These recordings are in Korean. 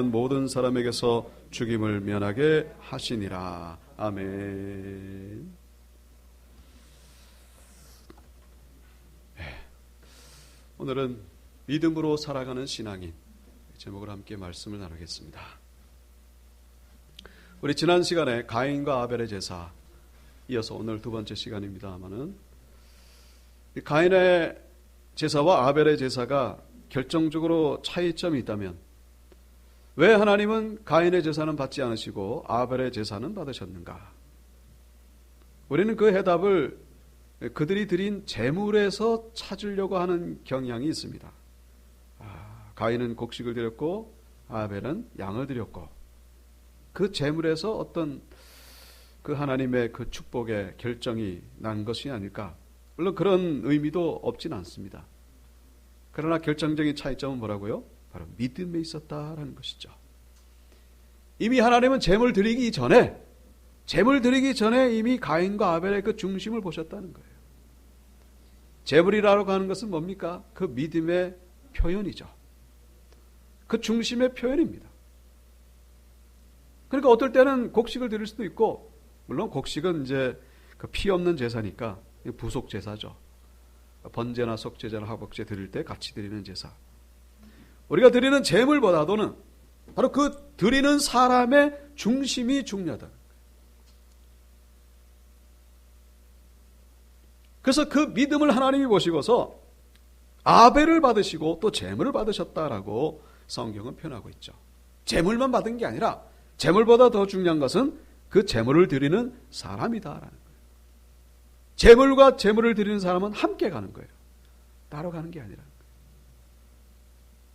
모든 사람에게서 죽임을 면하게 하시니라. 아멘. 오늘은 믿음으로 살아가는 신앙인 제목으로 함께 말씀을 나누겠습니다. 우리 지난 시간에 가인과 아벨의 제사 이어서 오늘 두 번째 시간입니다만은 가인의 제사와 아벨의 제사가 결정적으로 차이점이 있다면 왜 하나님은 가인의 제사는 받지 않으시고 아벨의 제사는 받으셨는가? 우리는 그 해답을 그들이 드린 제물에서 찾으려고 하는 경향이 있습니다. 가인은 곡식을 드렸고 아벨은 양을 드렸고 그 제물에서 어떤 그 하나님의 그 축복의 결정이 난 것이 아닐까? 물론 그런 의미도 없진 않습니다. 그러나 결정적인 차이점은 뭐라고요? 바로 믿음에 있었다라는 것이죠. 이미 하나님은 제물 드리기 전에 이미 가인과 아벨의 그 중심을 보셨다는 거예요. 제물이라고 하는 것은 뭡니까? 그 믿음의 표현이죠. 그 중심의 표현입니다. 그러니까 어떨 때는 곡식을 드릴 수도 있고, 물론 곡식은 이제 그 피 없는 제사니까 부속 제사죠. 번제나 속제제나 화복제 드릴 때 같이 드리는 제사. 우리가 드리는 제물보다도는 바로 그 드리는 사람의 중심이 중요하다. 그래서 그 믿음을 하나님이 보시고서 아벨을 받으시고 또 제물을 받으셨다라고 성경은 표현하고 있죠. 제물만 받은 게 아니라 제물보다 더 중요한 것은 그 제물을 드리는 사람이다라는 거예요. 제물과 제물을 드리는 사람은 함께 가는 거예요. 따로 가는 게 아니라.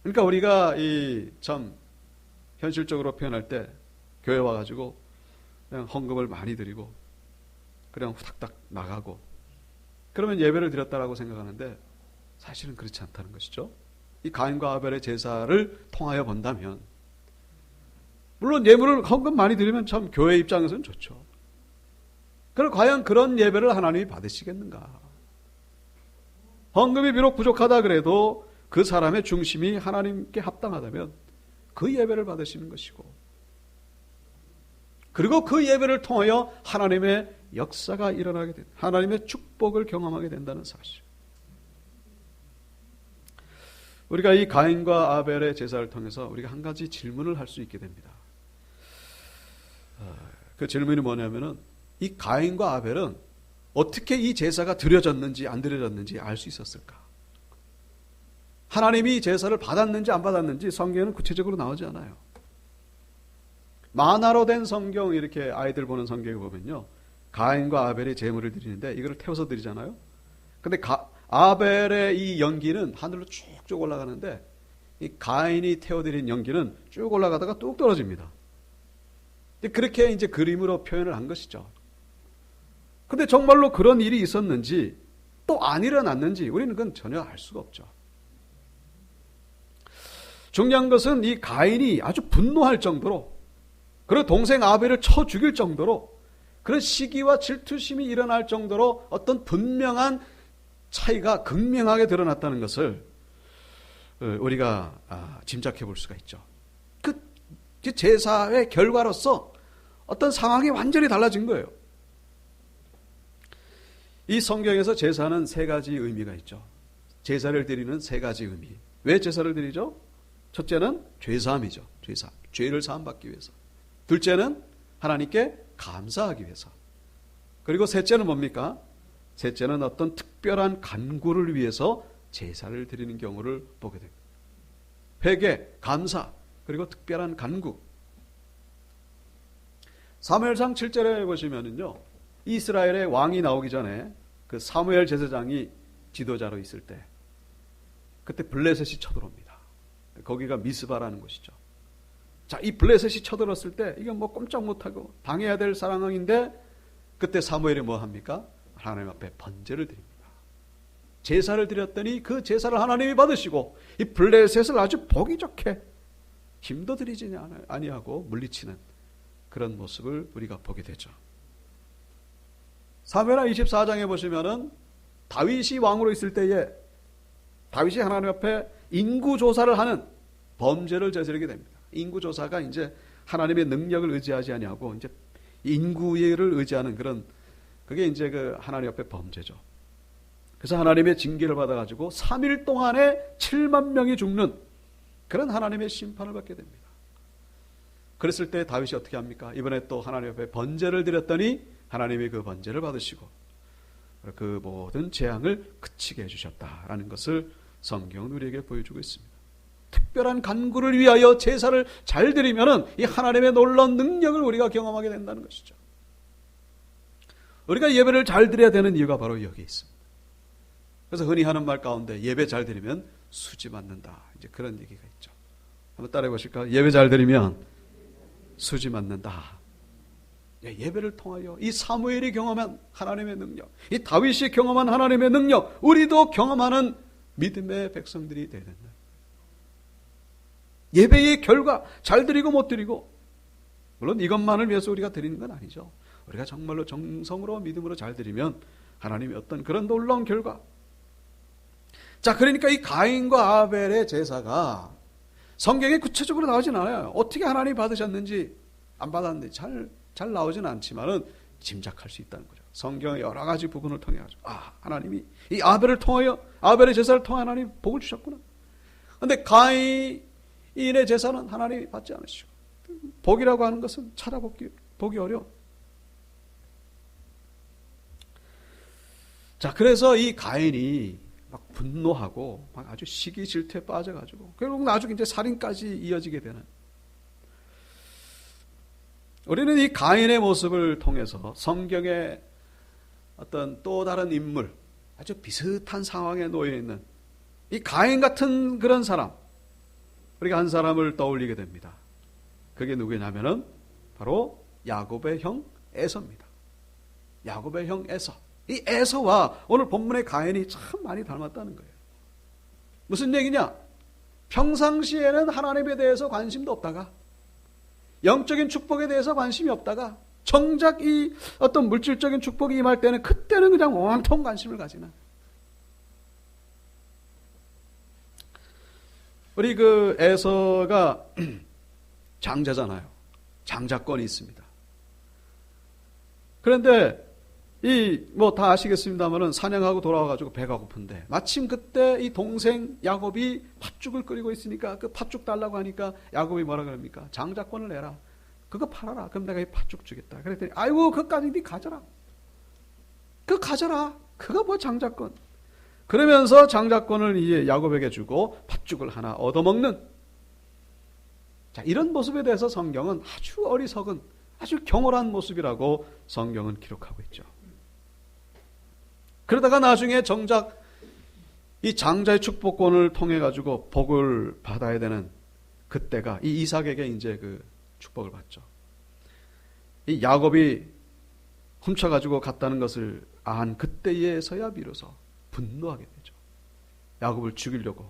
그러니까 우리가 참 현실적으로 표현할 때 교회 와가지고 그냥 헌금을 많이 드리고 그냥 후닥닥 나가고 그러면 예배를 드렸다라고 생각하는데 사실은 그렇지 않다는 것이죠. 이 가인과 아벨의 제사를 통하여 본다면 물론 예물을 헌금 많이 드리면 참 교회 입장에서는 좋죠. 그럼 과연 그런 예배를 하나님이 받으시겠는가? 헌금이 비록 부족하다 그래도 그 사람의 중심이 하나님께 합당하다면 그 예배를 받으시는 것이고 그리고 그 예배를 통하여 하나님의 역사가 일어나게 된다. 하나님의 축복을 경험하게 된다는 사실. 우리가 이 가인과 아벨의 제사를 통해서 우리가 한 가지 질문을 할 수 있게 됩니다. 그 질문이 뭐냐면은 이 가인과 아벨은 어떻게 이 제사가 드려졌는지 안 드려졌는지 알 수 있었을까? 하나님이 제사를 받았는지 안 받았는지 성경에는 구체적으로 나오지 않아요. 만화로 된 성경 이렇게 아이들 보는 성경에 보면요. 가인과 아벨이 제물을 드리는데 이걸 태워서 드리잖아요. 근데 아벨의 이 연기는 하늘로 쭉쭉 올라가는데 이 가인이 태워드린 연기는 쭉 올라가다가 뚝 떨어집니다. 그렇게 이제 그림으로 표현을 한 것이죠. 근데 정말로 그런 일이 있었는지 또 안 일어났는지 우리는 그건 전혀 알 수가 없죠. 중요한 것은 이 가인이 아주 분노할 정도로 그리고 동생 아벨을 쳐 죽일 정도로 그런 시기와 질투심이 일어날 정도로 어떤 분명한 차이가 극명하게 드러났다는 것을 우리가 짐작해 볼 수가 있죠. 그 제사의 결과로서 어떤 상황이 완전히 달라진 거예요. 이 성경에서 제사는 세 가지 의미가 있죠. 제사를 드리는 세 가지 의미. 왜 제사를 드리죠? 첫째는 죄사함이죠. 죄사함. 죄를 사함받기 위해서. 둘째는 하나님께 감사하기 위해서. 그리고 셋째는 뭡니까? 셋째는 어떤 특별한 간구를 위해서 제사를 드리는 경우를 보게 됩니다. 회개, 감사, 그리고 특별한 간구. 사무엘상 7절에 보시면은요, 이스라엘의 왕이 나오기 전에 그 사무엘 제사장이 지도자로 있을 때, 그때 블레셋이 쳐들어옵니다. 거기가 미스바라는 곳이죠. 자, 이 블레셋이 쳐들었을 때 이건 뭐 꼼짝 못하고 당해야 될 상황인데 그때 사무엘이 뭐 합니까? 하나님 앞에 번제를 드립니다. 제사를 드렸더니 그 제사를 하나님이 받으시고 이 블레셋을 아주 보기 좋게 힘도 들이지 아니하고 물리치는 그런 모습을 우리가 보게 되죠. 사무엘하 24장에 보시면은 다윗이 왕으로 있을 때에 다윗이 하나님 앞에 인구조사를 하는 범죄를 저지르게 됩니다. 인구조사가 이제 하나님의 능력을 의지하지 아니하고 이제 인구를 의지하는 그런, 그게 이제 그 하나님 앞에 범죄죠. 그래서 하나님의 징계를 받아가지고 3일 동안에 7만 명이 죽는 그런 하나님의 심판을 받게 됩니다. 그랬을 때 다윗이 어떻게 합니까? 이번에 또 하나님 앞에 번제를 드렸더니 하나님이 그 번제를 받으시고 그 모든 재앙을 그치게 해주셨다라는 것을 성경은 우리에게 보여주고 있습니다. 특별한 간구를 위하여 제사를 잘 드리면은 이 하나님의 놀라운 능력을 우리가 경험하게 된다는 것이죠. 우리가 예배를 잘 드려야 되는 이유가 바로 여기 있습니다. 그래서 흔히 하는 말 가운데 예배 잘 드리면 수지 맞는다, 이제 그런 얘기가 있죠. 한번 따라해 보실까요? 예배 잘 드리면 수지 맞는다. 예배를 통하여 이 사무엘이 경험한 하나님의 능력, 이 다윗이 경험한 하나님의 능력, 우리도 경험하는 믿음의 백성들이 되야 된다. 예배의 결과, 잘 드리고 못 드리고, 물론 이것만을 위해서 우리가 드리는 건 아니죠. 우리가 정말로 정성으로 믿음으로 잘 드리면 하나님의 어떤 그런 놀라운 결과. 자, 그러니까 이 가인과 아벨의 제사가 성경에 구체적으로 나오진 않아요. 어떻게 하나님이 받으셨는지, 안 받았는지 잘 나오진 않지만은 짐작할 수 있다는 거죠. 성경의 여러 가지 부분을 통해 가지고, 하나님이 이 아벨을 통하여, 아벨의 제사를 통해 하나님 복을 주셨구나. 그런데 가인의 제사는 하나님이 받지 않으시고, 복이라고 하는 것은 보기 어려워. 자, 그래서 이 가인이 막 분노하고 막 아주 시기 질투에 빠져가지고 결국 나중에 이제 살인까지 이어지게 되는, 우리는 이 가인의 모습을 통해서 성경의 어떤 또 다른 인물, 아주 비슷한 상황에 놓여 있는 이 가인 같은 그런 사람, 우리가 한 사람을 떠올리게 됩니다. 그게 누구냐면은 바로 야곱의 형 에서입니다. 야곱의 형 에서. 이 에서와 오늘 본문의 가인이 참 많이 닮았다는 거예요. 무슨 얘기냐? 평상시에는 하나님에 대해서 관심도 없다가, 영적인 축복에 대해서 관심이 없다가, 정작 이 어떤 물질적인 축복이 임할 때는 그때는 그냥 온통 관심을 가지는. 우리 그 에서가 장자잖아요. 장자권이 있습니다. 그런데 다 아시겠습니다만은 사냥하고 돌아와가지고 배가 고픈데, 마침 그때 이 동생 야곱이 팥죽을 끓이고 있으니까 그 팥죽 달라고 하니까 야곱이 뭐라 그럽니까? 장자권을 내라. 그거 팔아라. 그럼 내가 이 팥죽 주겠다. 그랬더니, 아이고, 그까지 네 가져라. 그거 가져라. 그거 뭐 장자권. 그러면서 장자권을 이제 야곱에게 주고 팥죽을 하나 얻어먹는. 자, 이런 모습에 대해서 성경은 아주 어리석은, 아주 경솔한 모습이라고 성경은 기록하고 있죠. 그러다가 나중에 정작 이 장자의 축복권을 통해 가지고 복을 받아야 되는 그때가 이 이삭에게 이제 그 축복을 받죠. 이 야곱이 훔쳐 가지고 갔다는 것을 안 그때에서야 비로소 분노하게 되죠. 야곱을 죽이려고.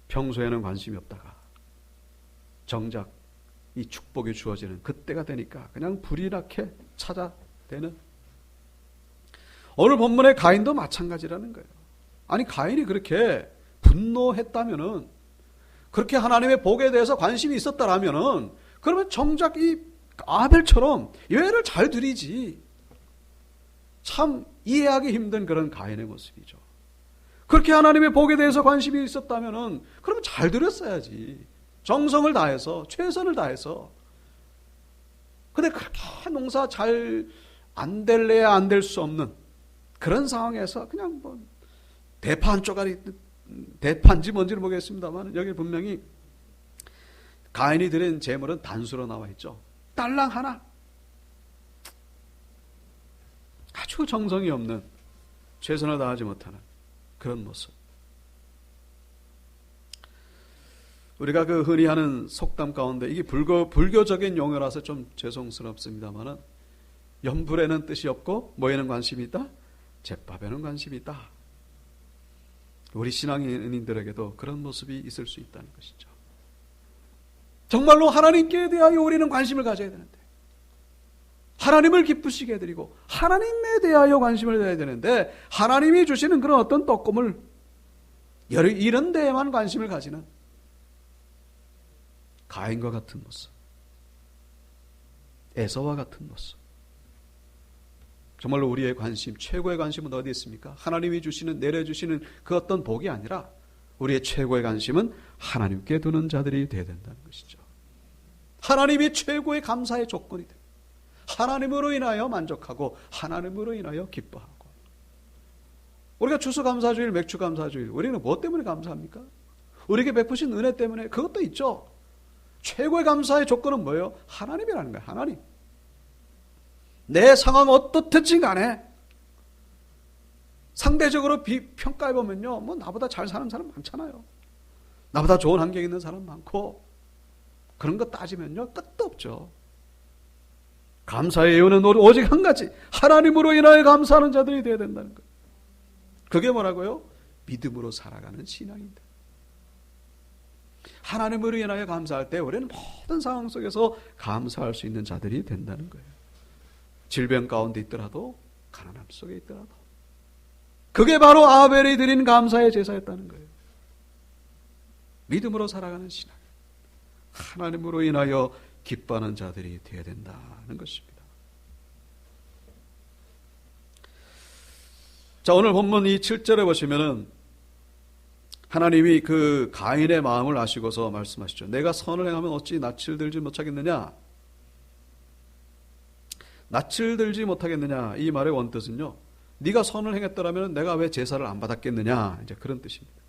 평소에는 관심이 없다가 정작 이 축복이 주어지는 그때가 되니까 그냥 불이 나게 찾아대는. 오늘 본문의 가인도 마찬가지라는 거예요. 아니, 가인이 그렇게 분노했다면은, 그렇게 하나님의 복에 대해서 관심이 있었다라면은, 그러면 정작 이 아벨처럼 예배를 잘 드리지. 참 이해하기 힘든 그런 가인의 모습이죠. 그렇게 하나님의 복에 대해서 관심이 있었다면은, 그러면 잘 드렸어야지. 정성을 다해서, 최선을 다해서. 근데 그렇게 농사 잘 안 될래야 안 될 수 없는 그런 상황에서 그냥 뭐 대파 한 쪼가리, 대파인지 뭔지는 모르겠습니다만 여기 분명히 가인이 드린 제물은 단수로 나와 있죠. 딸랑 하나. 아주 정성이 없는, 최선을 다하지 못하는 그런 모습. 우리가 그 흔히 하는 속담 가운데, 이게 불교적인 용어라서 좀 죄송스럽습니다만은, 연불에는 뜻이 없고 뭐에는 관심이 있다? 제밥에는 관심이 있다. 우리 신앙인들에게도 그런 모습이 있을 수 있다는 것이죠. 정말로 하나님께 대하여 우리는 관심을 가져야 되는데, 하나님을 기쁘시게 해드리고 하나님에 대하여 관심을 가져야 되는데, 하나님이 주시는 그런 어떤 떡고물, 이런 데에만 관심을 가지는, 가인과 같은 모습, 에서와 같은 모습. 정말로 우리의 관심, 최고의 관심은 어디에 있습니까? 하나님이 주시는, 내려주시는 그 어떤 복이 아니라 우리의 최고의 관심은 하나님께 두는 자들이 되어야 된다는 것이죠. 하나님이 최고의 감사의 조건이 됩니다. 하나님으로 인하여 만족하고 하나님으로 인하여 기뻐하고. 우리가 추수감사주일, 맥주감사주일, 우리는 무엇 때문에 감사합니까? 우리에게 베푸신 은혜 때문에. 그것도 있죠. 최고의 감사의 조건은 뭐예요? 하나님이라는 거예요. 하나님. 내 상황 어떻든지 간에 상대적으로 평가해보면요, 뭐 나보다 잘 사는 사람 많잖아요. 나보다 좋은 환경에 있는 사람 많고, 그런 거 따지면요 끝도 없죠. 감사의 이유는 오직 한 가지, 하나님으로 인하여 감사하는 자들이 되어야 된다는 거예요. 그게 뭐라고요? 믿음으로 살아가는 신앙입니다. 하나님으로 인하여 감사할 때 우리는 모든 상황 속에서 감사할 수 있는 자들이 된다는 거예요. 질병 가운데 있더라도, 가난함 속에 있더라도. 그게 바로 아벨이 드린 감사의 제사였다는 거예요. 믿음으로 살아가는 신앙. 하나님으로 인하여 기뻐하는 자들이 되어야 된다는 것입니다. 자, 오늘 본문 이 7절에 보시면은 하나님이 그 가인의 마음을 아시고서 말씀하시죠. 내가 선을 행하면 어찌 낯을 들지 못하겠느냐? 낯을 들지 못하겠느냐? 이 말의 원뜻은요, 네가 선을 행했더라면 내가 왜 제사를 안 받았겠느냐? 이제 그런 뜻입니다.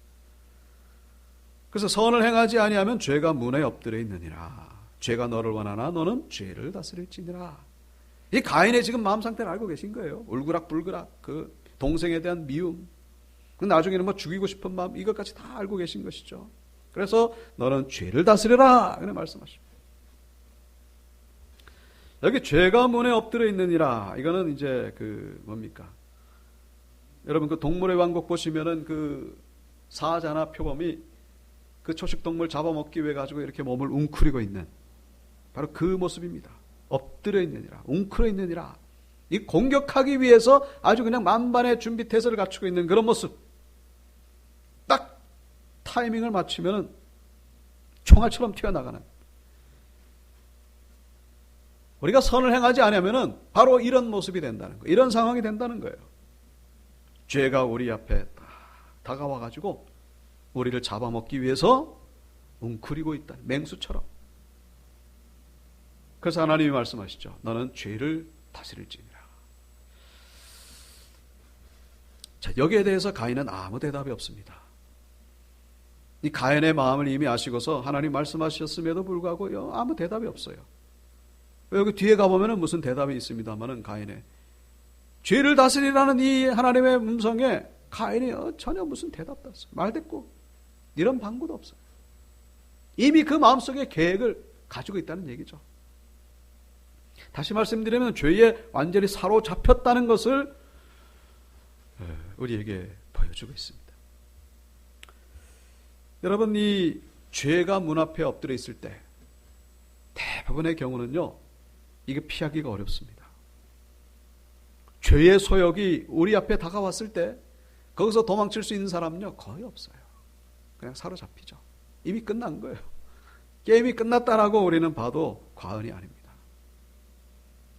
그래서 선을 행하지 아니하면 죄가 문에 엎드려 있느니라. 죄가 너를 원하나 너는 죄를 다스릴지니라. 이 가인의 지금 마음 상태를 알고 계신 거예요. 울그락불그락 그 동생에 대한 미움, 나중에는 뭐 죽이고 싶은 마음, 이것까지 다 알고 계신 것이죠. 그래서 너는 죄를 다스려라, 그렇게 말씀하십니다. 여기 죄가 문에 엎드려 있느니라, 이거는 이제 그 뭡니까? 여러분 그 동물의 왕국 보시면은 그 사자나 표범이 그 초식동물 잡아먹기 위해 가지고 이렇게 몸을 웅크리고 있는 바로 그 모습입니다. 엎드려 있느니라, 웅크려 있느니라. 이 공격하기 위해서 아주 그냥 만반의 준비 태세를 갖추고 있는 그런 모습. 딱 타이밍을 맞추면은 총알처럼 튀어나가는. 우리가 선을 행하지 않으면은 바로 이런 모습이 된다는 거예요. 이런 상황이 된다는 거예요. 죄가 우리 앞에 다가와 가지고 우리를 잡아먹기 위해서 웅크리고 있다. 맹수처럼. 그래서 하나님이 말씀하시죠. 너는 죄를 다스릴지니라. 자, 여기에 대해서 가인은 아무 대답이 없습니다. 이 가인의 마음을 이미 아시고서 하나님 말씀하셨음에도 불구하고 아무 대답이 없어요. 여기 뒤에 가보면 무슨 대답이 있습니다만은 가인의 죄를 다스리라는 이 하나님의 음성에 가인이 전혀 무슨 대답도 없어요. 말대꾸 이런 방구도 없어요. 이미 그 마음속에 계획을 가지고 있다는 얘기죠. 다시 말씀드리면 죄에 완전히 사로잡혔다는 것을 우리에게 보여주고 있습니다. 여러분, 이 죄가 문 앞에 엎드려 있을 때 대부분의 경우는요, 이게 피하기가 어렵습니다. 죄의 소욕이 우리 앞에 다가왔을 때 거기서 도망칠 수 있는 사람은요 거의 없어요. 그냥 사로잡히죠. 이미 끝난 거예요. 게임이 끝났다라고 우리는 봐도 과언이 아닙니다.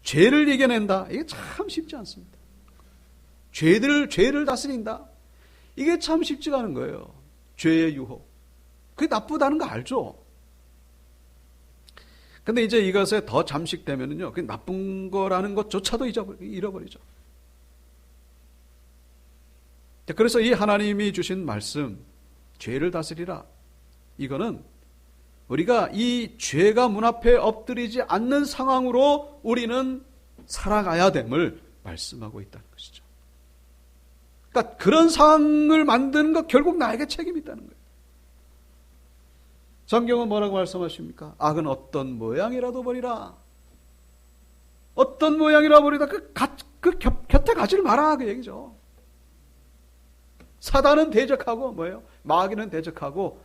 죄를 이겨낸다, 이게 참 쉽지 않습니다. 죄를 다스린다, 이게 참 쉽지가 않은 거예요. 죄의 유혹, 그게 나쁘다는 거 알죠? 근데 이제 이것에 더 잠식되면은요, 그게 나쁜 거라는 것조차도 잃어버리죠. 그래서 이 하나님이 주신 말씀, 죄를 다스리라, 이거는 우리가 이 죄가 문 앞에 엎드리지 않는 상황으로 우리는 살아가야 됨을 말씀하고 있다는 것이죠. 그러니까 그런 상황을 만드는 것 결국 나에게 책임이 있다는 거예요. 성경은 뭐라고 말씀하십니까? 악은 어떤 모양이라도 버리라. 어떤 모양이라도 버리라. 그 곁에 가지를 마라, 그 얘기죠. 사단은 대적하고 뭐예요? 마귀는 대적하고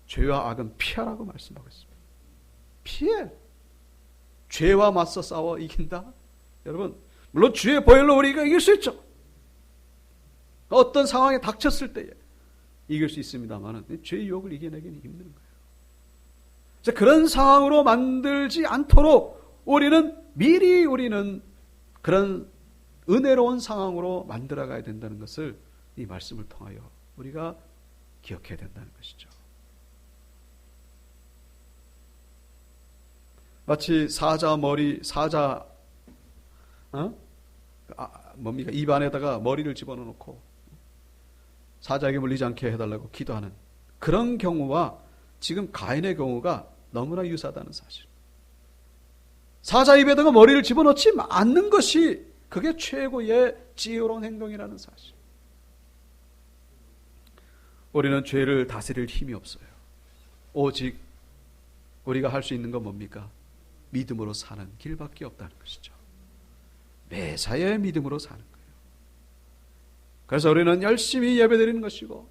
죄와 악은 피하라고 말씀하고 있습니다. 피해. 죄와 맞서 싸워 이긴다? 여러분, 물론 주의 보혈로 우리가 이길 수 있죠. 어떤 상황에 닥쳤을 때에 이길 수 있습니다만 죄의 유혹을 이겨내기는 힘든 거예요. 그런 상황으로 만들지 않도록 우리는 그런 은혜로운 상황으로 만들어가야 된다는 것을 이 말씀을 통하여 우리가 기억해야 된다는 것이죠. 마치 입 안에다가 머리를 집어넣고 사자에게 물리지 않게 해달라고 기도하는 그런 경우와 지금 가인의 경우가 너무나 유사하다는 사실. 사자 입에다가 머리를 집어넣지 않는 것이 그게 최고의 지혜로운 행동이라는 사실. 우리는 죄를 다스릴 힘이 없어요. 오직 우리가 할 수 있는 건 뭡니까? 믿음으로 사는 길밖에 없다는 것이죠. 매사에 믿음으로 사는 거예요. 그래서 우리는 열심히 예배드리는 것이고,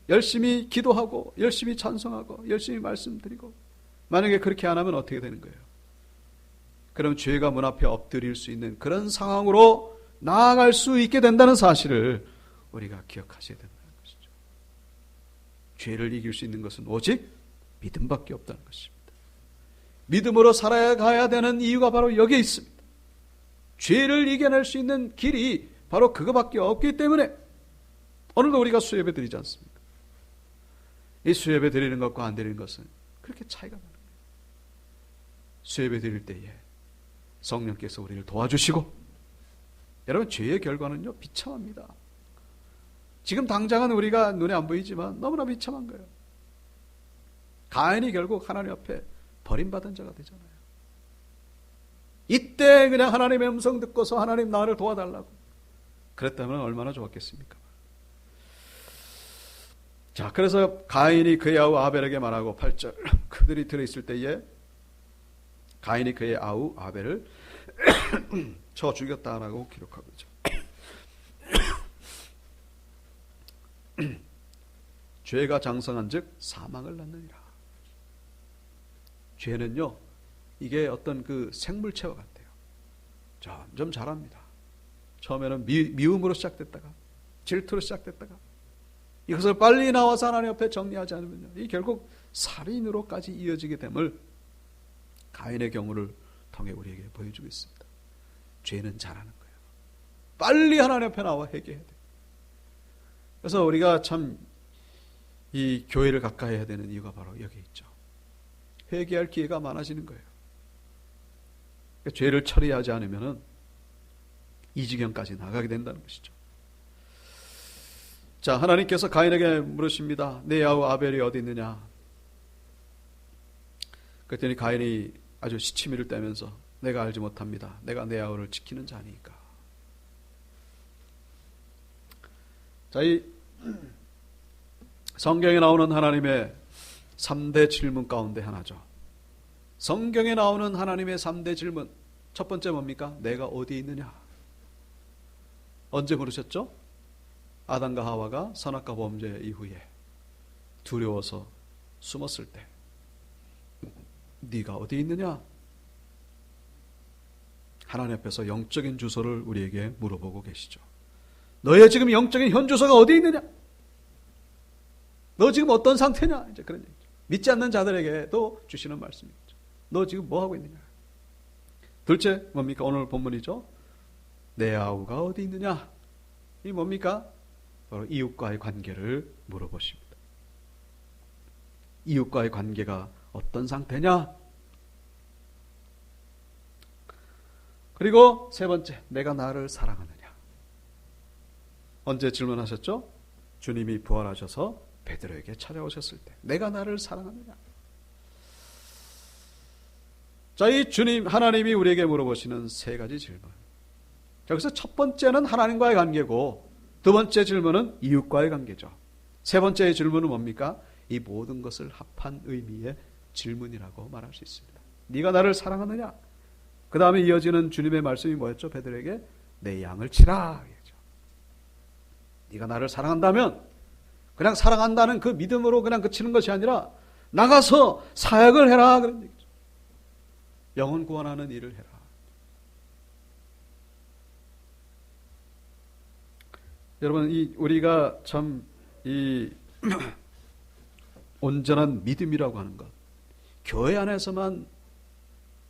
열심히 기도하고, 열심히 찬송하고, 열심히 말씀드리고, 만약에 그렇게 안 하면 어떻게 되는 거예요? 그럼 죄가 문 앞에 엎드릴 수 있는 그런 상황으로 나아갈 수 있게 된다는 사실을 우리가 기억하셔야 된다는 것이죠. 죄를 이길 수 있는 것은 오직 믿음밖에 없다는 것입니다. 믿음으로 살아가야 되는 이유가 바로 여기에 있습니다. 죄를 이겨낼 수 있는 길이 바로 그거밖에 없기 때문에 오늘도 우리가 수예배 드리지 않습니까? 이 수예배 드리는 것과 안 드리는 것은 그렇게 차이가 나는 거예요. 수예배 드릴 때에 성령께서 우리를 도와주시고, 여러분 죄의 결과는요 비참합니다. 지금 당장은 우리가 눈에 안 보이지만 너무나 비참한 거예요. 가인이 결국 하나님 앞에 버림받은 자가 되잖아요. 이때 그냥 하나님의 음성 듣고서 하나님 나를 도와달라고 그랬다면 얼마나 좋았겠습니까? 자, 그래서 가인이 그의 아우 아벨에게 말하고 8절 그들이 들어있을 때에 가인이 그의 아우 아벨을 쳐 죽였다라고 기록하고 있죠. 죄가 장성한 즉 사망을 낳느니라. 죄는요, 이게 어떤 그 생물체와 같아요. 점점 자랍니다. 처음에는 미움으로 시작됐다가 질투로 시작됐다가 이것을 빨리 나와서 하나님 앞에 정리하지 않으면요, 이 결국 살인으로까지 이어지게 됨을 가인의 경우를 통해 우리에게 보여주고 있습니다. 죄는 자라는 거예요. 빨리 하나님 앞에 나와 회개해야 돼요. 그래서 우리가 참 이 교회를 가까이 해야 되는 이유가 바로 여기 있죠. 회개할 기회가 많아지는 거예요. 그러니까 죄를 처리하지 않으면 이 지경까지 나가게 된다는 것이죠. 자, 하나님께서 가인에게 물으십니다. 내 아우 아벨이 어디 있느냐? 그랬더니 가인이 아주 시치미를 떼면서 내가 알지 못합니다. 내가 내 아우를 지키는 자니까. 자, 이 성경에 나오는 하나님의 3대 질문 가운데 하나죠. 성경에 나오는 하나님의 3대 질문. 첫 번째 뭡니까? 내가 어디 있느냐? 언제 물으셨죠? 아담과 하와가 선악과 범죄 이후에 두려워서 숨었을 때 네가 어디 있느냐? 하나님 앞에서 영적인 주소를 우리에게 물어보고 계시죠. 너의 지금 영적인 현주소가 어디 있느냐? 너 지금 어떤 상태냐? 이제 그런 얘기죠. 믿지 않는 자들에게도 주시는 말씀이죠. 너 지금 뭐 하고 있느냐? 둘째 뭡니까? 오늘 본문이죠. 내 아우가 어디 있느냐? 이 뭡니까? 바로 이웃과의 관계를 물어보십니다. 이웃과의 관계가 어떤 상태냐? 그리고 세 번째, 내가 나를 사랑하느냐? 언제 질문하셨죠? 주님이 부활하셔서 베드로에게 찾아오셨을 때 내가 나를 사랑하느냐? 자, 이 주님 하나님이 우리에게 물어보시는 세 가지 질문. 여기서 첫 번째는 하나님과의 관계고, 두 번째 질문은 이웃과의 관계죠. 세 번째 질문은 뭡니까? 이 모든 것을 합한 의미의 질문이라고 말할 수 있습니다. 네가 나를 사랑하느냐? 그 다음에 이어지는 주님의 말씀이 뭐였죠? 베드로에게 내 양을 치라. 네가 나를 사랑한다면 그냥 사랑한다는 그 믿음으로 그냥 그치는 것이 아니라 나가서 사역을 해라, 그런 얘기죠. 영혼 구원하는 일을 해라. 여러분, 우리가 참 이 온전한 믿음이라고 하는 것, 교회 안에서만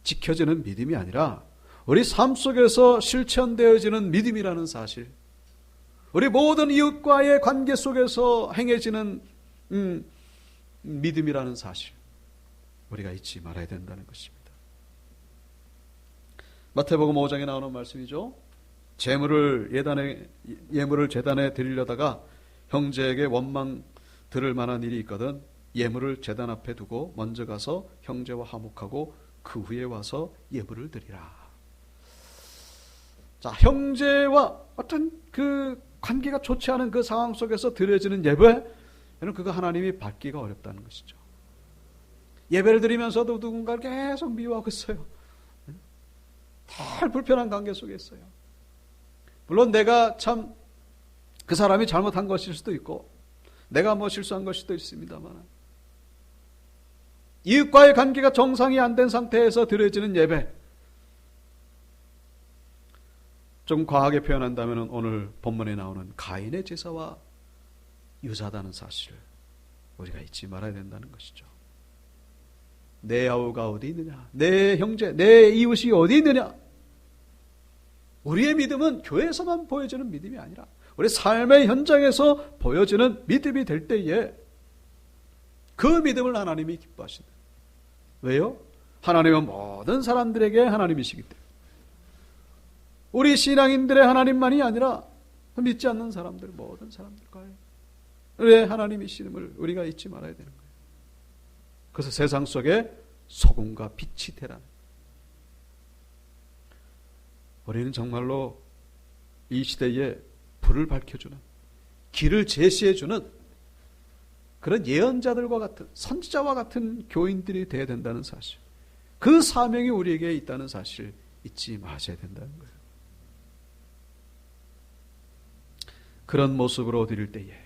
지켜지는 믿음이 아니라 우리 삶 속에서 실천되어지는 믿음이라는 사실, 우리 모든 이웃과의 관계 속에서 행해지는 믿음이라는 사실, 우리가 잊지 말아야 된다는 것입니다. 마태복음 5장에 나오는 말씀이죠. 예물을 제단에 드리려다가 형제에게 원망 들을 만한 일이 있거든 예물을 제단 앞에 두고 먼저 가서 형제와 화목하고 그 후에 와서 예물을 드리라. 자, 형제와 어떤 그 관계가 좋지 않은 그 상황 속에서 드려지는 예배, 그거 하나님이 받기가 어렵다는 것이죠. 예배를 드리면서도 누군가를 계속 미워하고 있어요. 늘 불편한 관계 속에 있어요. 물론 내가 참 그 사람이 잘못한 것일 수도 있고 내가 뭐 실수한 것일 수도 있습니다만, 이웃과의 관계가 정상이 안 된 상태에서 드려지는 예배, 좀 과하게 표현한다면 오늘 본문에 나오는 가인의 제사와 유사하다는 사실을 우리가 잊지 말아야 된다는 것이죠. 내 아우가 어디 있느냐, 내 형제, 내 이웃이 어디 있느냐. 우리의 믿음은 교회에서만 보여지는 믿음이 아니라 우리 삶의 현장에서 보여지는 믿음이 될 때에 그 믿음을 하나님이 기뻐하신다. 왜요? 하나님은 모든 사람들에게 하나님이시기 때문에. 우리 신앙인들의 하나님만이 아니라 믿지 않는 사람들, 모든 사람들과의 하나님이심을 우리가 잊지 말아야 되는 거예요. 그래서 세상 속에 소금과 빛이 되라는, 우리는 정말로 이 시대에 불을 밝혀주는, 길을 제시해주는 그런 예언자들과 같은, 선지자와 같은 교인들이 되어야 된다는 사실, 그 사명이 우리에게 있다는 사실 잊지 마셔야 된다는 거예요. 그런 모습으로 드릴 때에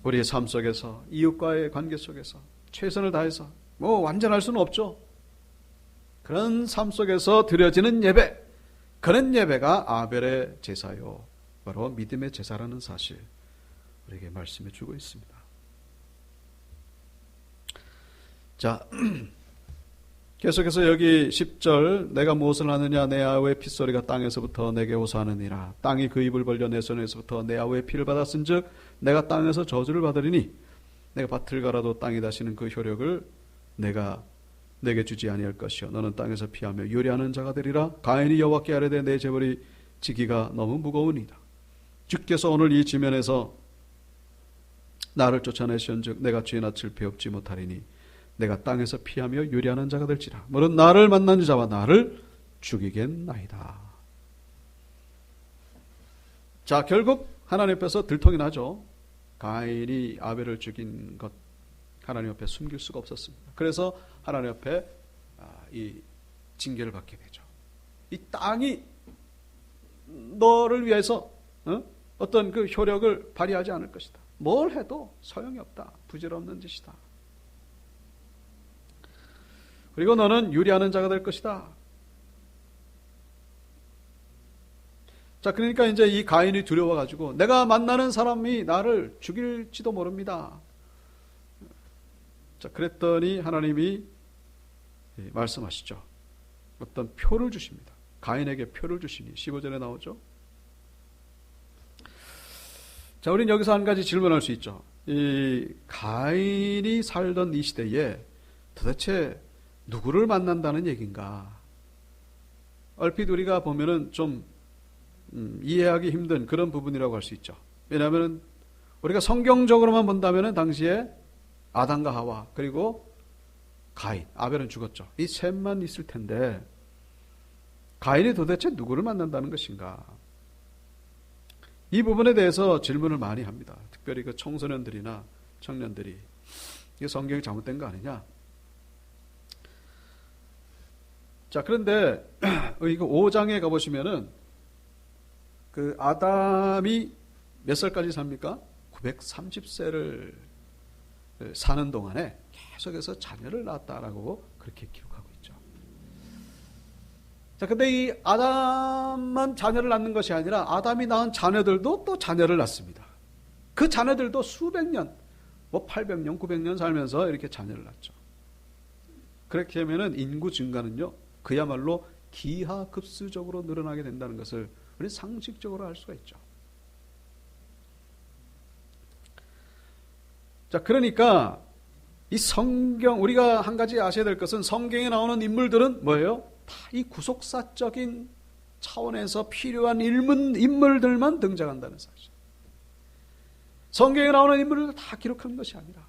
우리의 삶 속에서, 이웃과의 관계 속에서 최선을 다해서, 뭐 완전할 수는 없죠. 그런 삶 속에서 드려지는 예배, 그런 예배가 아벨의 제사요, 바로 믿음의 제사라는 사실 우리에게 말씀해 주고 있습니다. 자, 계속해서 여기 10절, 내가 무엇을 하느냐, 내 아우의 핏소리가 땅에서부터 내게 호소하느니라. 땅이 그 입을 벌려 내 손에서부터 내 아우의 피를 받았은즉 내가 땅에서 저주를 받으리니 내가 밭을 갈아도 땅이 다시는 그 효력을 내게 주지 아니할 것이요 너는 땅에서 피하며 요리하는 자가 되리라. 가인이 여호와께 아뢰되 내 재벌이 지기가 너무 무거우니이다. 주께서 오늘 이 지면에서 나를 쫓아내시온즉 내가 주의 낯을 배웁지 못하리니 내가 땅에서 피하며 요리하는 자가 될지라. 물은 나를 만난 자와 나를 죽이겠나이다. 자, 결국 하나님 앞에서 들통이 나죠. 가인이 아벨을 죽인 것 하나님 앞에 숨길 수가 없었습니다. 그래서 하나님 앞에 이 징계를 받게 되죠. 이 땅이 너를 위해서 어떤 그 효력을 발휘하지 않을 것이다. 뭘 해도 소용이 없다. 부질없는 짓이다. 그리고 너는 유리하는 자가 될 것이다. 자, 그러니까 이제 이 가인이 두려워가지고 내가 만나는 사람이 나를 죽일지도 모릅니다. 자, 그랬더니 하나님이 말씀하시죠. 어떤 표를 주십니다. 가인에게 표를 주시니 15절에 나오죠. 자, 우리는 여기서 한 가지 질문할 수 있죠. 이 가인이 살던 이 시대에 도대체 누구를 만난다는 얘기인가? 얼핏 우리가 보면은 좀 이해하기 힘든 그런 부분이라고 할 수 있죠. 왜냐하면 우리가 성경적으로만 본다면은 당시에 아담과 하와 그리고 가인, 아벨은 죽었죠. 이 셋만 있을 텐데 가인이 도대체 누구를 만난다는 것인가? 이 부분에 대해서 질문을 많이 합니다. 특별히 그 청소년들이나 청년들이 이게 성경이 잘못된 거 아니냐? 자, 그런데 이거 5장에 가보시면은 그 아담이 몇 살까지 삽니까? 930세를 사는 동안에 계속해서 자녀를 낳았다라고 그렇게 기록하고 있죠. 자, 근데 이 아담만 자녀를 낳는 것이 아니라 아담이 낳은 자녀들도 또 자녀를 낳습니다. 그 자녀들도 수백 년, 뭐 800년, 900년 살면서 이렇게 자녀를 낳죠. 그렇게 하면은 인구 증가는요, 그야말로 기하급수적으로 늘어나게 된다는 것을 우리 상식적으로 알 수가 있죠. 자, 그러니까 이 성경, 우리가 한 가지 아셔야 될 것은 성경에 나오는 인물들은 뭐예요? 다 이 구속사적인 차원에서 필요한 인물들만 등장한다는 사실. 성경에 나오는 인물을 다 기록한 것이 아니라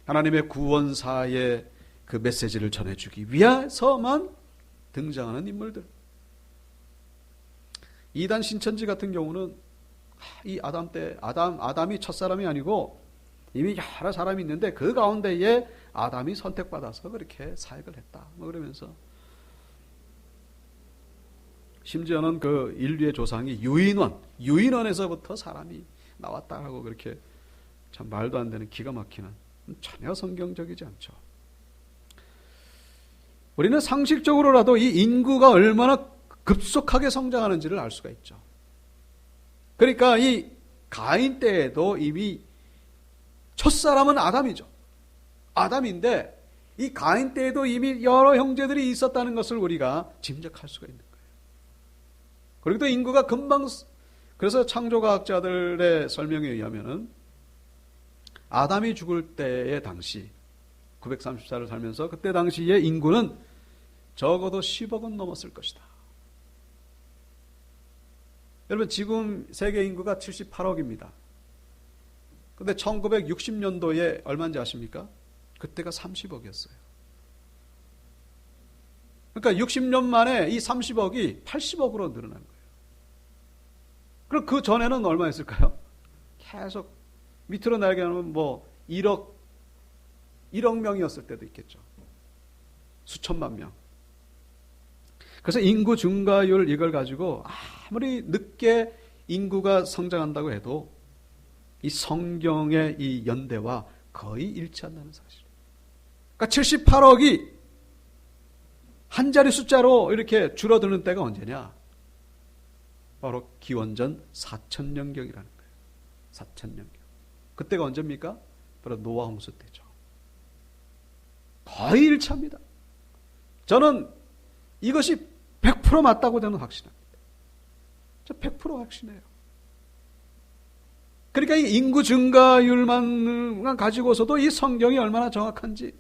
하나님의 구원사의 그 메시지를 전해주기 위해서만 등장하는 인물들. 이단 신천지 같은 경우는 이 아담 때 아담이 첫사람이 아니고 이미 여러 사람이 있는데 그 가운데에 아담이 선택받아서 그렇게 사역을 했다. 뭐 그러면서 심지어는 그 인류의 조상이 유인원에서부터 사람이 나왔다라고 그렇게 참 말도 안 되는 기가 막히는, 전혀 성경적이지 않죠. 우리는 상식적으로라도 이 인구가 얼마나 급속하게 성장하는지를 알 수가 있죠. 그러니까 이 가인 때에도 이미 첫사람은 아담이죠. 아담인데 이 가인 때에도 이미 여러 형제들이 있었다는 것을 우리가 짐작할 수가 있는 거예요. 그리고 또 인구가 금방, 그래서 창조과학자들의 설명에 의하면은 아담이 죽을 때의 당시 934를 살면서 그때 당시의 인구는 적어도 10억은 넘었을 것이다. 여러분, 지금 세계 인구가 78억입니다. 근데 1960년도에 얼마인지 아십니까? 그때가 30억이었어요. 그러니까 60년 만에 이 30억이 80억으로 늘어난 거예요. 그럼 그 전에는 얼마였을까요? 계속 밑으로 내려가면 뭐 1억 명이었을 때도 있겠죠. 수천만 명. 그래서 인구 증가율 이걸 가지고 아무리 늦게 인구가 성장한다고 해도 이 성경의 이 연대와 거의 일치한다는 사실. 그러니까 78억이 한 자리 숫자로 이렇게 줄어드는 때가 언제냐? 바로 기원전 4000년경이라는 거예요. 4000년경. 그때가 언제입니까? 바로 노아 홍수 때죠. 거의 일치합니다. 저는 이것이 100% 맞다고 저는 확신합니다. 저 100% 확신해요. 그러니까 이 인구 증가율만 가지고서도 이 성경이 얼마나 정확한지.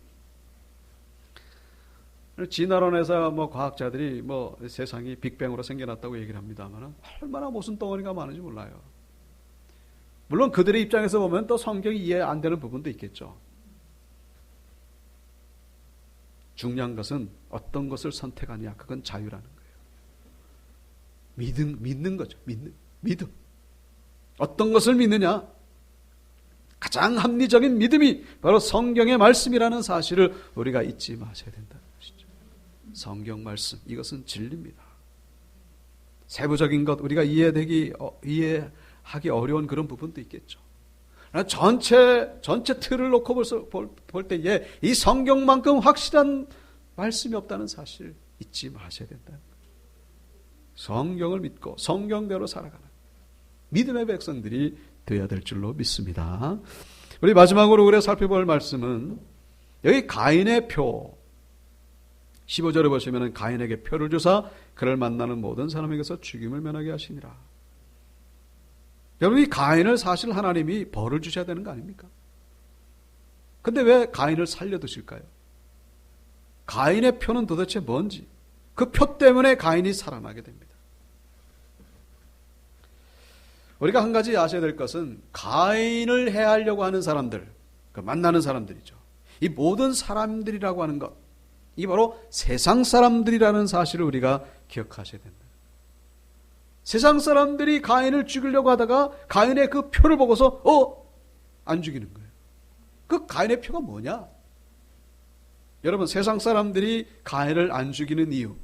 진화론에서 뭐 과학자들이 뭐 세상이 빅뱅으로 생겨났다고 얘기를 합니다만 얼마나 무슨 덩어리가 많은지 몰라요. 물론 그들의 입장에서 보면 또 성경이 이해 안 되는 부분도 있겠죠. 중요한 것은 어떤 것을 선택하냐, 그건 자유라는 거예요. 믿는 거죠. 믿음. 어떤 것을 믿느냐? 가장 합리적인 믿음이 바로 성경의 말씀이라는 사실을 우리가 잊지 마셔야 된다는 것이죠. 성경 말씀, 이것은 진리입니다. 세부적인 것, 우리가 이해하기 어려운 그런 부분도 있겠죠. 전체 틀을 놓고 볼 때에 이 성경만큼 확실한 말씀이 없다는 사실 잊지 마셔야 된다는 거예요. 성경을 믿고 성경대로 살아가는 믿음의 백성들이 되어야 될 줄로 믿습니다. 우리 마지막으로 우리가 살펴볼 말씀은 여기 가인의 표 15절에 보시면 가인에게 표를 주사 그를 만나는 모든 사람에게서 죽임을 면하게 하시니라. 여러분, 이 가인을 사실 하나님이 벌을 주셔야 되는 거 아닙니까? 근데 왜 가인을 살려두실까요? 가인의 표는 도대체 뭔지, 그 표 때문에 가인이 살아나게 됩니다. 우리가 한 가지 아셔야 될 것은 가인을 해하려고 하는 사람들, 만나는 사람들이죠. 이 모든 사람들이라고 하는 것, 이 바로 세상 사람들이라는 사실을 우리가 기억하셔야 된다. 세상 사람들이 가인을 죽이려고 하다가 가인의 그 표를 보고서 안 죽이는 거예요. 그 가인의 표가 뭐냐? 여러분, 세상 사람들이 가인을 안 죽이는 이유,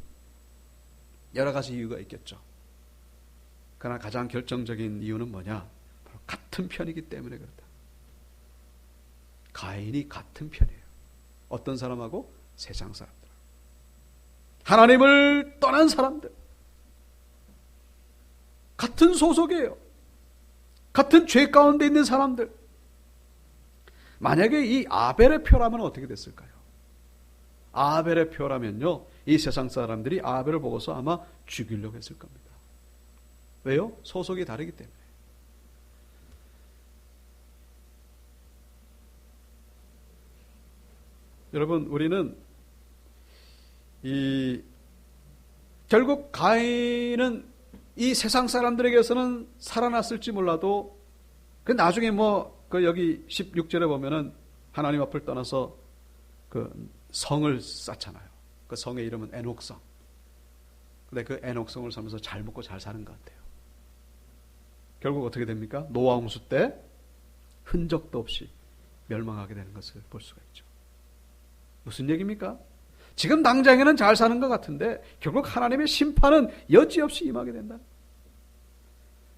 여러 가지 이유가 있겠죠. 그러나 가장 결정적인 이유는 뭐냐? 바로 같은 편이기 때문에 그렇다. 가인이 같은 편이에요. 어떤 사람하고? 세상 사람들. 하나님을 떠난 사람들. 같은 소속이에요. 같은 죄 가운데 있는 사람들. 만약에 이 아벨의 표라면 어떻게 됐을까요? 아벨의 표라면요, 이 세상 사람들이 아벨을 보고서 아마 죽이려고 했을 겁니다. 왜요? 소속이 다르기 때문에. 여러분, 우리는 결국 가인은 이 세상 사람들에게서는 살아났을지 몰라도 그 나중에 여기 16절에 보면은 하나님 앞을 떠나서 그 성을 쌓잖아요. 그 성의 이름은 에녹성. 근데 그 에녹성을 살면서 잘 먹고 잘 사는 것 같아요. 결국 어떻게 됩니까? 노아 홍수 때 흔적도 없이 멸망하게 되는 것을 볼 수가 있죠. 무슨 얘기입니까? 지금 당장에는 잘 사는 것 같은데 결국 하나님의 심판은 여지없이 임하게 된다.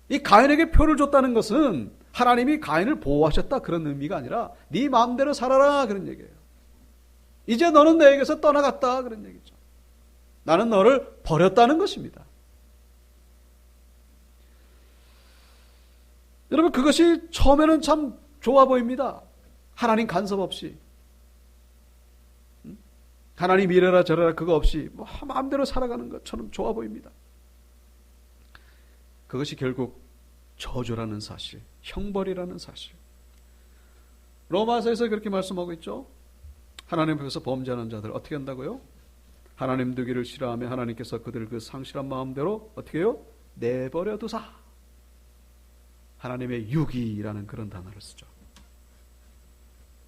이 가인에게 표를 줬다는 것은 하나님이 가인을 보호하셨다 그런 의미가 아니라 네 마음대로 살아라 그런 얘기예요. 이제 너는 내게서 떠나갔다 그런 얘기죠. 나는 너를 버렸다는 것입니다. 여러분, 그것이 처음에는 참 좋아 보입니다. 하나님 간섭 없이, 하나님 이래라 저래라 그거 없이 마음대로 살아가는 것처럼 좋아 보입니다. 그것이 결국 저주라는 사실, 형벌이라는 사실. 로마서에서 그렇게 말씀하고 있죠. 하나님 앞에서 범죄하는 자들 어떻게 한다고요? 하나님 두기를 싫어하며 하나님께서 그들을 그 상실한 마음대로 어떻게 해요? 내버려 두사. 하나님의 유기라는 그런 단어를 쓰죠.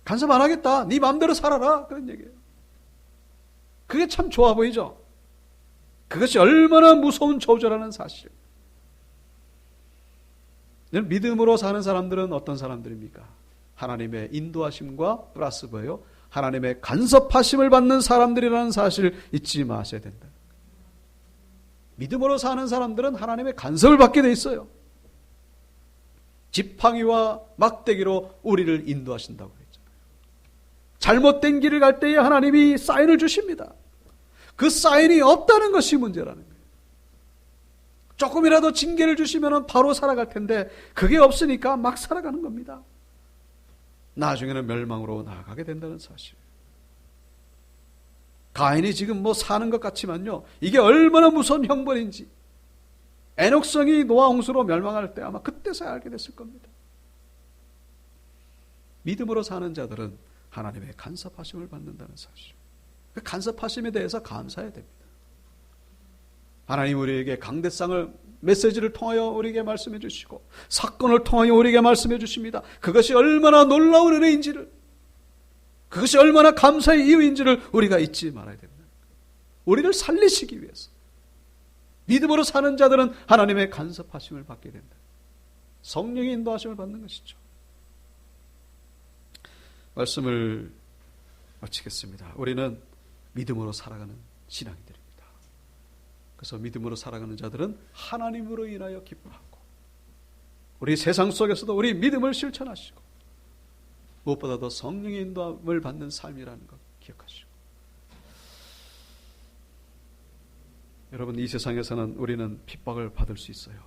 간섭 안 하겠다. 네 마음대로 살아라. 그런 얘기예요. 그게 참 좋아 보이죠? 그것이 얼마나 무서운 저주라는 사실. 믿음으로 사는 사람들은 어떤 사람들입니까? 하나님의 인도하심과 플러스 뭐예요? 하나님의 간섭하심을 받는 사람들이라는 사실을 잊지 마셔야 된다. 믿음으로 사는 사람들은 하나님의 간섭을 받게 돼 있어요. 지팡이와 막대기로 우리를 인도하신다고 했잖아요. 잘못된 길을 갈 때에 하나님이 사인을 주십니다. 그 사인이 없다는 것이 문제라는 거예요. 조금이라도 징계를 주시면 바로 살아갈 텐데 그게 없으니까 막 살아가는 겁니다. 나중에는 멸망으로 나아가게 된다는 사실. 가인이 지금 사는 것 같지만요, 이게 얼마나 무서운 형벌인지 에녹성이 노아 홍수로 멸망할 때 아마 그때서야 알게 됐을 겁니다. 믿음으로 사는 자들은 하나님의 간섭하심을 받는다는 사실. 그 간섭하심에 대해서 감사해야 됩니다. 하나님 우리에게 강대상을 메시지를 통하여 우리에게 말씀해 주시고 사건을 통하여 우리에게 말씀해 주십니다. 그것이 얼마나 놀라운 은혜인지를, 그것이 얼마나 감사의 이유인지를 우리가 잊지 말아야 됩니다. 우리를 살리시기 위해서. 믿음으로 사는 자들은 하나님의 간섭하심을 받게 된다. 성령의 인도하심을 받는 것이죠. 말씀을 마치겠습니다. 우리는 믿음으로 살아가는 신앙인들입니다. 그래서 믿음으로 살아가는 자들은 하나님으로 인하여 기뻐하고 우리 세상 속에서도 우리 믿음을 실천하시고 무엇보다도 성령의 인도함을 받는 삶이라는 것 기억하시고, 여러분, 이 세상에서는 우리는 핍박을 받을 수 있어요.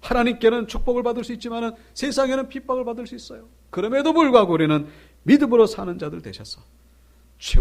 하나님께는 축복을 받을 수 있지만 세상에는 핍박을 받을 수 있어요. 그럼에도 불구하고 우리는 믿음으로 사는 자들 되셔서 최후의